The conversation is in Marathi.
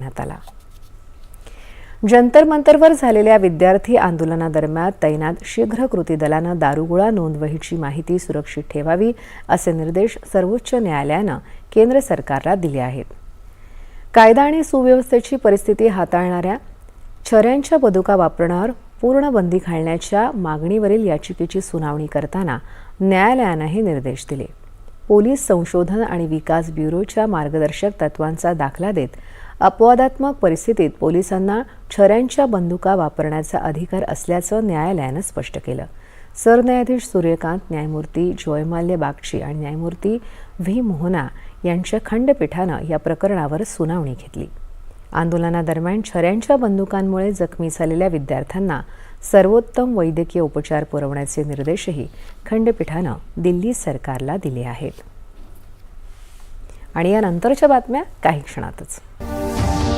करण्यात आला। जंतर मंतरवर झालेल्या विद्यार्थी आंदोलनादरम्यान तैनात शीघ्र कृती दलानं दारुगोळा नोंदवहीची माहिती सुरक्षित ठेवावी असे निर्देश सर्वोच्च न्यायालयानं केंद्र सरकारला दिले आहेत। कायदा आणि सुव्यवस्थेची परिस्थिती हाताळणाऱ्या छऱ्यांच्या बंदुका वापरण्यावर पूर्ण बंदी घालण्याच्या मागणीवरील याचिकेची सुनावणी करताना न्यायालयानं हे निर्देश दिले। पोलीस संशोधन आणि विकास ब्युरोच्या मार्गदर्शक तत्वांचा दाखला देत अपवादात्मक परिस्थितीत पोलिसांना छऱ्यांच्या बंदुका वापरण्याचा अधिकार असल्याचं न्यायालयानं स्पष्ट केलं। सरन्यायाधीश सूर्यकांत, न्यायमूर्ती जयमाल्य बागची आणि न्यायमूर्ती व्ही मोहना यांच्या खंडपीठानं या प्रकरणावर सुनावणी घेतली। आंदोलनादरम्यान छऱ्यांच्या बंदुकांमुळे जखमी झालेल्या विद्यार्थ्यांना सर्वोत्तम वैद्यकीय उपचार पुरवण्याचे निर्देशही खंडपीठानं दिल्ली सरकारला दिले आहेत। आणि यानंतरच्या बातम्या काही क्षणातच।